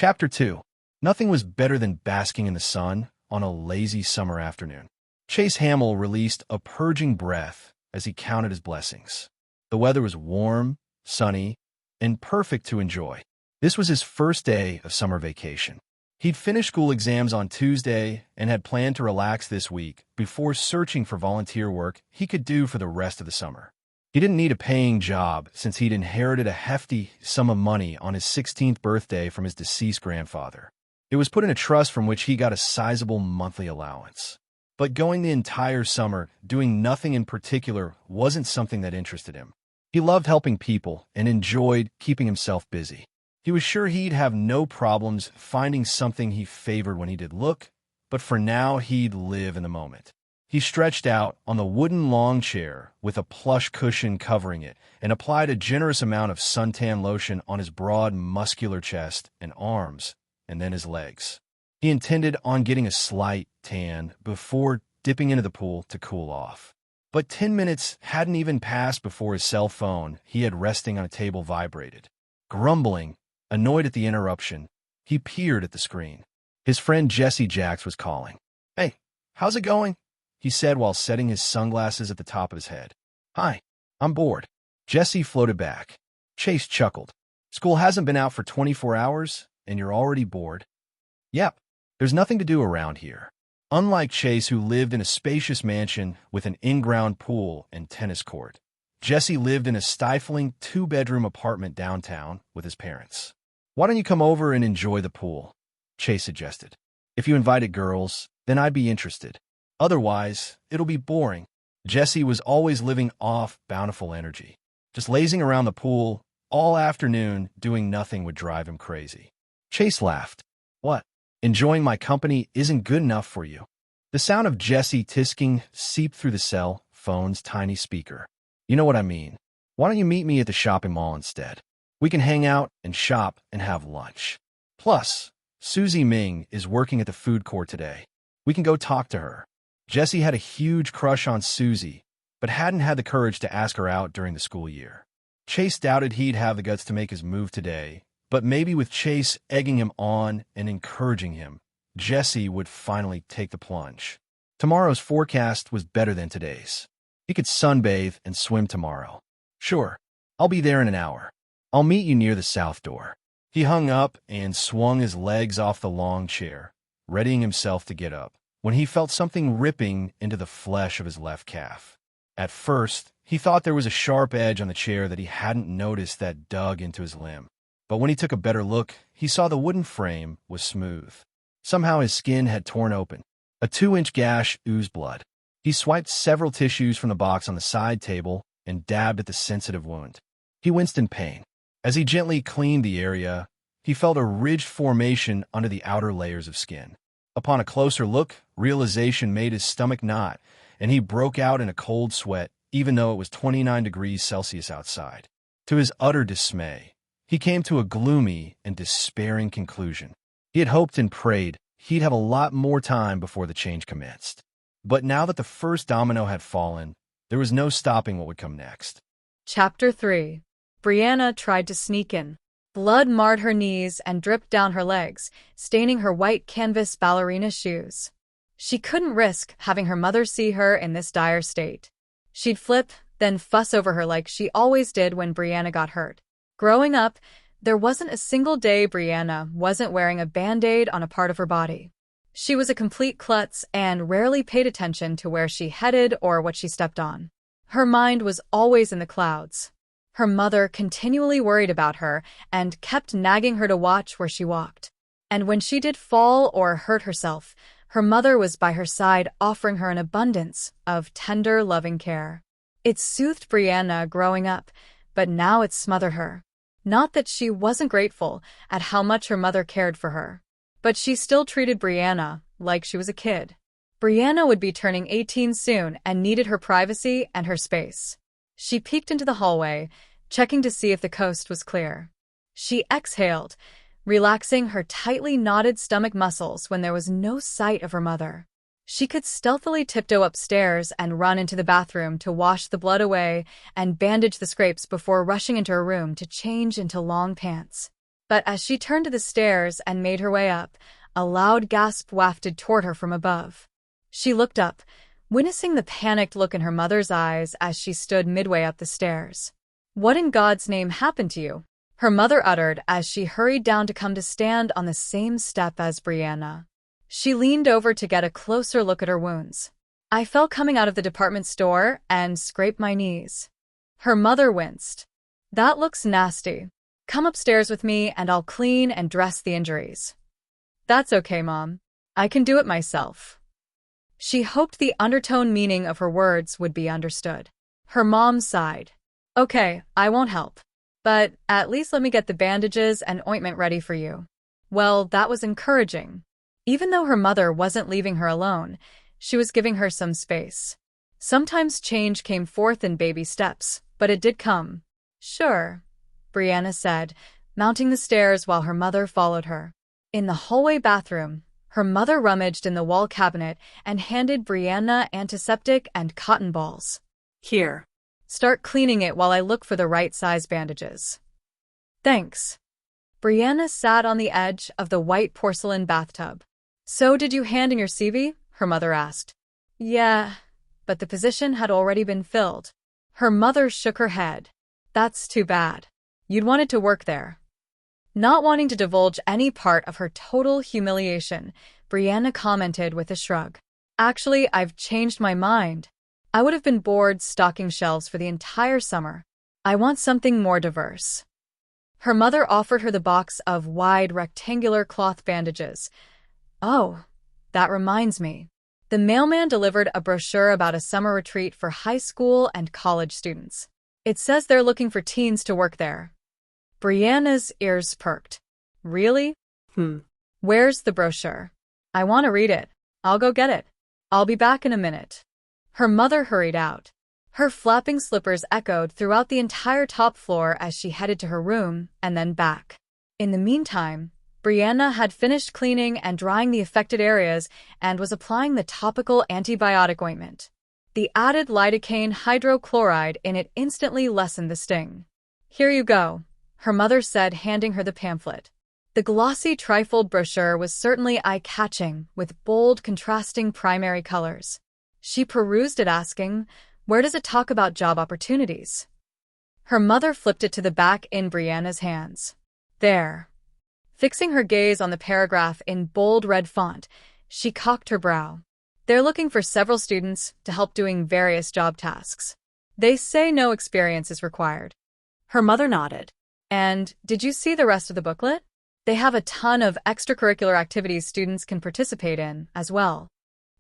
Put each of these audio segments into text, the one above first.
Chapter 2. Nothing was better than basking in the sun on a lazy summer afternoon. Chase Hamill released a purging breath as he counted his blessings. The weather was warm, sunny, and perfect to enjoy. This was his first day of summer vacation. He'd finished school exams on Tuesday and had planned to relax this week before searching for volunteer work he could do for the rest of the summer. He didn't need a paying job since he'd inherited a hefty sum of money on his 16th birthday from his deceased grandfather. It was put in a trust from which he got a sizable monthly allowance. But going the entire summer, doing nothing in particular, wasn't something that interested him. He loved helping people and enjoyed keeping himself busy. He was sure he'd have no problems finding something he favored when he did look, but for now he'd live in the moment. He stretched out on the wooden long chair with a plush cushion covering it and applied a generous amount of suntan lotion on his broad, muscular chest and arms, and then his legs. He intended on getting a slight tan before dipping into the pool to cool off. But 10 minutes hadn't even passed before his cell phone he had resting on a table vibrated. Grumbling, annoyed at the interruption, he peered at the screen. His friend Jesse Jacks was calling. "Hey, how's it going?" he said while setting his sunglasses at the top of his head. "Hi, I'm bored." Jesse floated back. Chase chuckled. "School hasn't been out for 24 hours, and you're already bored?" "Yep, there's nothing to do around here." Unlike Chase, who lived in a spacious mansion with an in-ground pool and tennis court, Jesse lived in a stifling 2-bedroom apartment downtown with his parents. "Why don't you come over and enjoy the pool?" Chase suggested. "If you invited girls, then I'd be interested. Otherwise, it'll be boring." Jesse was always living off bountiful energy. Just lazing around the pool all afternoon doing nothing would drive him crazy. Chase laughed. "What? Enjoying my company isn't good enough for you?" The sound of Jesse tisking seeped through the cell phone's tiny speaker. "You know what I mean. Why don't you meet me at the shopping mall instead? We can hang out and shop and have lunch. Plus, Susie Ming is working at the food court today. We can go talk to her." Jesse had a huge crush on Susie, but hadn't had the courage to ask her out during the school year. Chase doubted he'd have the guts to make his move today, but maybe with Chase egging him on and encouraging him, Jesse would finally take the plunge. Tomorrow's forecast was better than today's. He could sunbathe and swim tomorrow. "Sure, I'll be there in an hour. I'll meet you near the south door." He hung up and swung his legs off the long chair, readying himself to get up, when he felt something ripping into the flesh of his left calf. At first, he thought there was a sharp edge on the chair that he hadn't noticed that dug into his limb. But when he took a better look, he saw the wooden frame was smooth. Somehow his skin had torn open. A 2-inch gash oozed blood. He swiped several tissues from the box on the side table and dabbed at the sensitive wound. He winced in pain. As he gently cleaned the area, he felt a ridged formation under the outer layers of skin. Upon a closer look, realization made his stomach knot, and he broke out in a cold sweat, even though it was 29 degrees Celsius outside. To his utter dismay, he came to a gloomy and despairing conclusion. He had hoped and prayed he'd have a lot more time before the change commenced. But now that the first domino had fallen, there was no stopping what would come next. Chapter 3. Brianna tried to sneak in. Blood marred her knees and dripped down her legs, staining her white canvas ballerina shoes. She couldn't risk having her mother see her in this dire state. She'd flip, then fuss over her like she always did when Brianna got hurt. Growing up, there wasn't a single day Brianna wasn't wearing a Band-Aid on a part of her body. She was a complete klutz and rarely paid attention to where she headed or what she stepped on. Her mind was always in the clouds. Her mother continually worried about her and kept nagging her to watch where she walked. And when she did fall or hurt herself, her mother was by her side offering her an abundance of tender, loving care. It soothed Brianna growing up, but now it smothered her. Not that she wasn't grateful at how much her mother cared for her, but she still treated Brianna like she was a kid. Brianna would be turning 18 soon and needed her privacy and her space. She peeked into the hallway, checking to see if the coast was clear. She exhaled, relaxing her tightly knotted stomach muscles when there was no sight of her mother. She could stealthily tiptoe upstairs and run into the bathroom to wash the blood away and bandage the scrapes before rushing into her room to change into long pants. But as she turned to the stairs and made her way up, a loud gasp wafted toward her from above. She looked up, witnessing the panicked look in her mother's eyes as she stood midway up the stairs. "What in God's name happened to you?" her mother uttered as she hurried down to come to stand on the same step as Brianna. She leaned over to get a closer look at her wounds. "I fell coming out of the department store and scraped my knees." Her mother winced. "That looks nasty. Come upstairs with me and I'll clean and dress the injuries." "That's okay, Mom. I can do it myself." She hoped the undertone meaning of her words would be understood. Her mom sighed. "Okay, I won't help. But at least let me get the bandages and ointment ready for you." Well, that was encouraging. Even though her mother wasn't leaving her alone, she was giving her some space. Sometimes change came forth in baby steps, but it did come. "Sure," Brianna said, mounting the stairs while her mother followed her. In the hallway bathroom, her mother rummaged in the wall cabinet and handed Brianna antiseptic and cotton balls. "Here. Start cleaning it while I look for the right size bandages." "Thanks." Brianna sat on the edge of the white porcelain bathtub. "So did you hand in your CV?" her mother asked. "Yeah, but the position had already been filled." Her mother shook her head. "That's too bad. You'd wanted to work there." Not wanting to divulge any part of her total humiliation, Brianna commented with a shrug. "Actually, I've changed my mind. I would have been bored stocking shelves for the entire summer. I want something more diverse." Her mother offered her the box of wide rectangular cloth bandages. "Oh, that reminds me. The mailman delivered a brochure about a summer retreat for high school and college students. It says they're looking for teens to work there." Brianna's ears perked. "Really? Where's the brochure? I want to read it. I'll go get it. I'll be back in a minute." Her mother hurried out. Her flapping slippers echoed throughout the entire top floor as she headed to her room and then back. In the meantime, Brianna had finished cleaning and drying the affected areas and was applying the topical antibiotic ointment. The added lidocaine hydrochloride in it instantly lessened the sting. "Here you go," her mother said, handing her the pamphlet. The glossy trifold brochure was certainly eye-catching, with bold, contrasting primary colors. She perused it, asking, "Where does it talk about job opportunities?" Her mother flipped it to the back in Brianna's hands. "There." Fixing her gaze on the paragraph in bold red font, she cocked her brow. "They're looking for several students to help doing various job tasks. They say no experience is required." Her mother nodded. "And did you see the rest of the booklet? They have a ton of extracurricular activities students can participate in as well.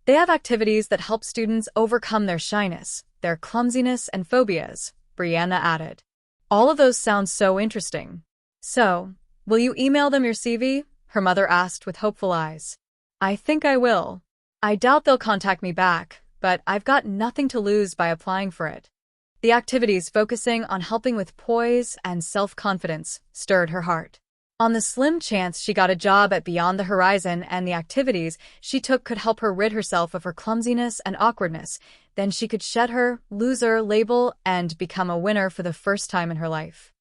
They have activities that help students overcome their shyness, their clumsiness, and phobias," Brianna added. "All of those sound so interesting. So, will you email them your CV?" her mother asked with hopeful eyes. "I think I will. I doubt they'll contact me back, but I've got nothing to lose by applying for it." The activities focusing on helping with poise and self-confidence stirred her heart. On the slim chance she got a job at Beyond the Horizon and the activities she took could help her rid herself of her clumsiness and awkwardness, then she could shed her loser label and become a winner for the first time in her life.